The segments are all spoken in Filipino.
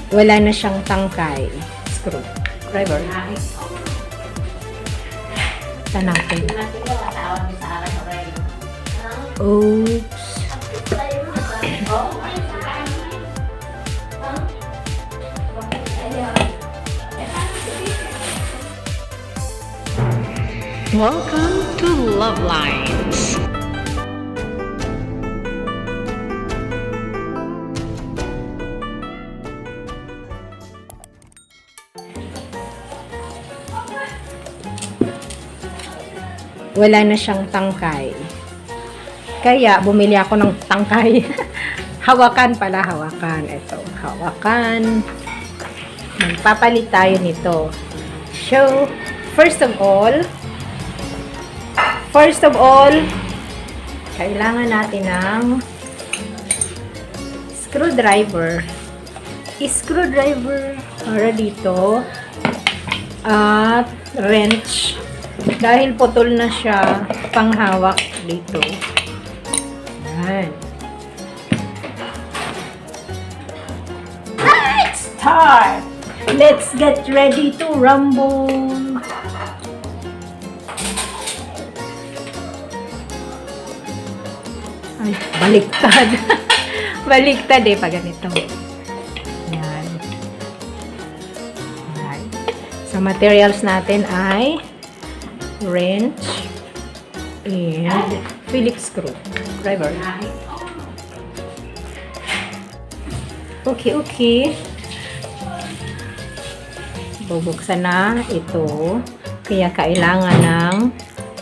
Wala na siyang tangkay. Screw. Driver. Ito natin. Oops. Welcome to Love Lines. Wala na siyang tangkay. Kaya bumili ako ng tangkay. Hawakan pala, hawakan. Ito, hawakan. Magpapalit tayo nito. So, first of all, kailangan natin ng screwdriver. Screwdriver para dito at wrench. Dahil putol na siya, panghawak dito. Yan. Let's start! Let's get ready to rumble! Ay, baliktad. Baliktad eh, pag ganito. Yan. Yan. So, materials natin ay wrench and Phillips screw. Driver. Okay. Bubuksan na ito. Kaya kailangan ng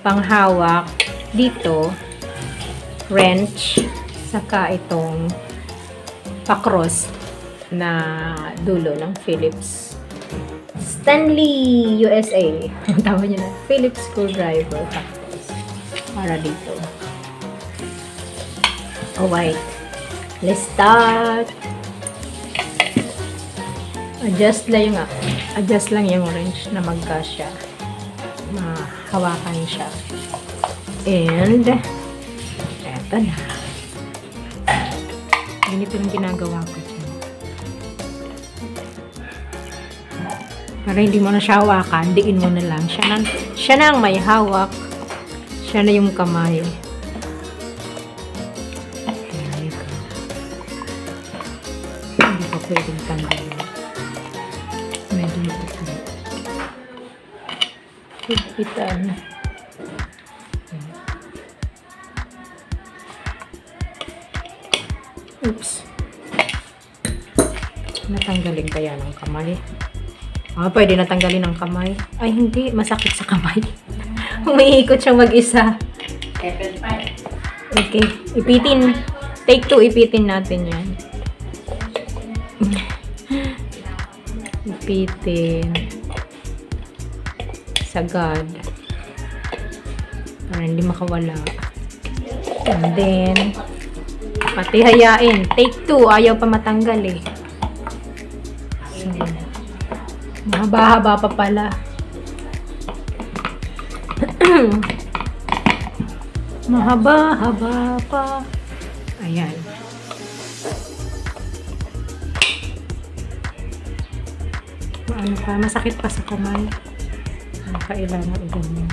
panghawak dito. Wrench, saka itong pakros na dulo ng Phillips Stanley USA. Ang tawag niya na Phillips screwdriver pakros para dito. Alright, let's start. Adjust lang yung wrench na magkasya. Mahawakan siya. And eto na. Ganito yung ginagawa ko dyan. Para hindi mo na siya hawakan, diin mo na lang. Siya na ang may hawak. Siya na yung kamay. Hindi pa pwedeng tanggalin. Medyo mapitan. Pipitan. Oops. Natanggalin kaya ng kamay. Pwede natanggalin ng kamay. Ay, hindi. Masakit sa kamay. Umiikot siyang mag-isa. Okay. Ipitin. Take 2. Ipitin natin yan. Ipitin. Sagad. Para hindi makawala. And then, pati hayain. Take 2. Ayaw pa matanggal eh. So, mahaba-haba pa pala. Mahaba-haba pa. Ayan. Ano pa? Masakit pa sa kamay. Kailangan i-ganyan.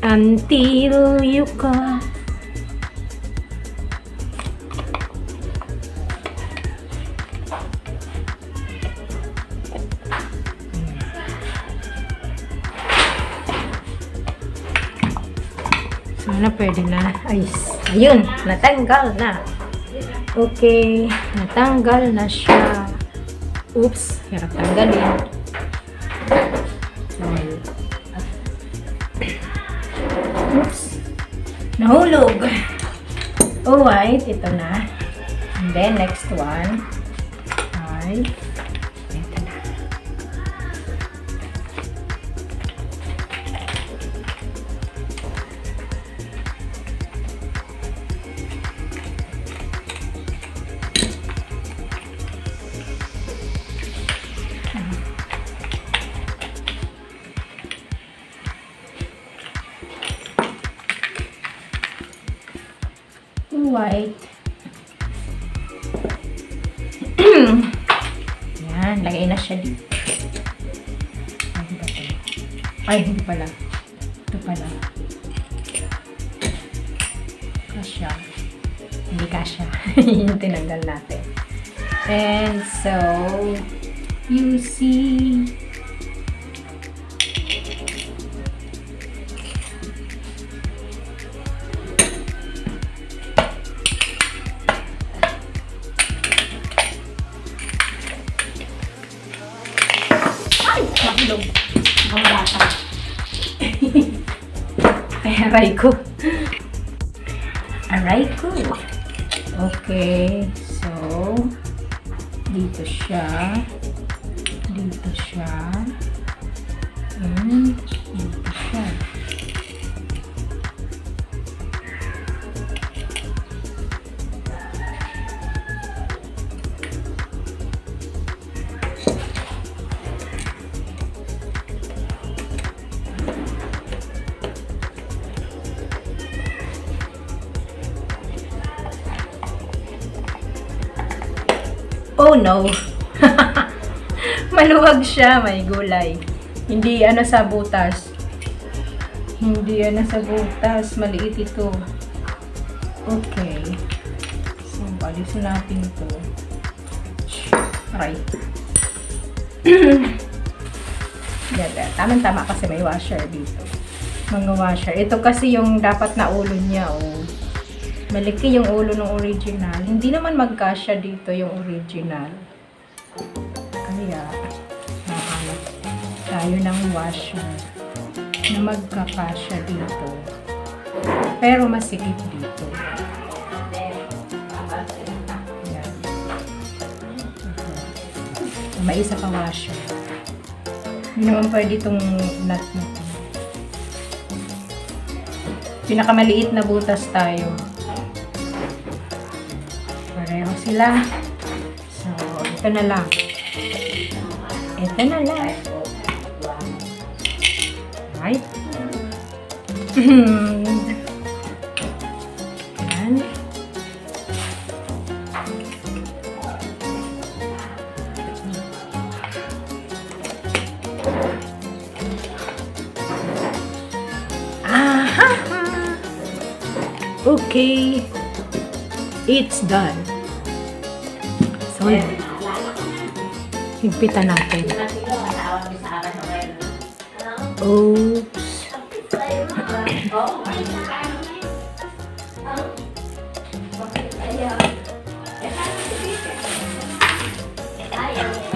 Until you come. Sana pwede na. Ayun, natanggal na. Okay, natanggal na siya. Oops, hirap tanggalin. Oops. Nahulog. Alright, ito na. And then, next one. Ay, ito na. White. Lagay na siya dito. Ay, hindi pala. Ito pala. Kasya. Hindi kasya. Yung tinanggal natin. And so, you see, ay, makulog. Ang bata. Ay, aray ko. Aray ko. Okay. So, dito siya. Dito siya. And dito siya. Oh no! Maluwag siya, may gulay. Hindi ano sa butas. Hindi ano sa butas, maliit ito. Okay. So, alisin natin ito. Aray. Tama-tama kasi may washer dito. Mga washer. Ito kasi yung dapat na ulo niya, oh. Malaki yung ulo ng original. Hindi naman magkasya dito yung original. Kaya, nakahanap tayo ng washer na magkakasya dito. Pero masikip dito. Yan. May isa pa washer. Hindi naman pwede itong nut na ito. Pinakamaliit na butas tayo. Pareho sila. So, ito na lang. Ito na lang. Right? Yan. Aha! Okay. It's done. So, higpitan natin. Oops.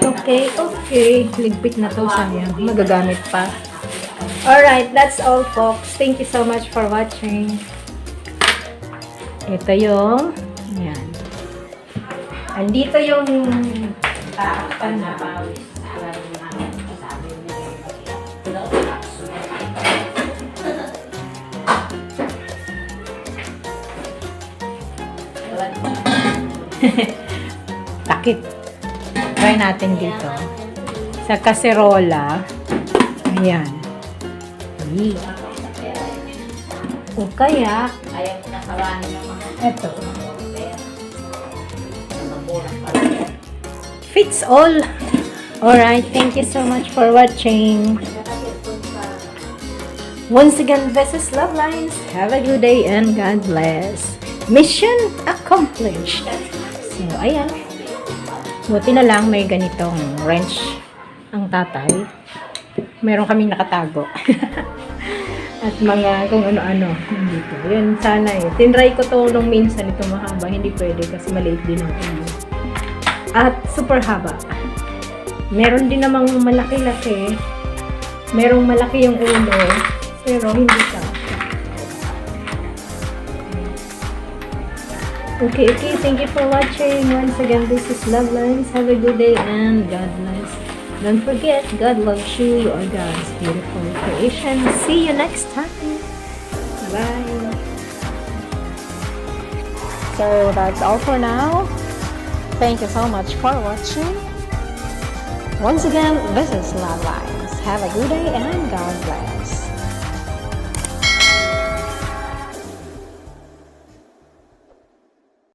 Okay. Ligpit na to, sayang. Magagamit pa. Alright, that's all folks. Thank you so much for watching. Ito yung yan. Andito yung takpan na pawis. Takip. Try natin dito. Sa kaserola. Ayan. O kaya, ito. Fits all. Alright, thank you so much for watching. Once again, this is Love Lines. Have a good day and God bless. Mission accomplished. So, ayan. Buti na lang may ganitong wrench ang tatay. Meron kaming nakatago. At mga kung ano-ano dito. Yun, sana eh. Tinry ko to nung minsan ito mahaba. Hindi pwede kasi maliit din ang ulo. At super haba. Meron din namang malaki-laki. Merong malaki yung ulo. Pero hindi ka. Okay. Thank you for watching. Once again, this is Love Lines. Have a good day and God bless. Don't forget, God loves you. You are God's beautiful creation. See you next time. Bye. So that's all for now. Thank you so much for watching. Once again, this is Love Lines. Have a good day and God bless.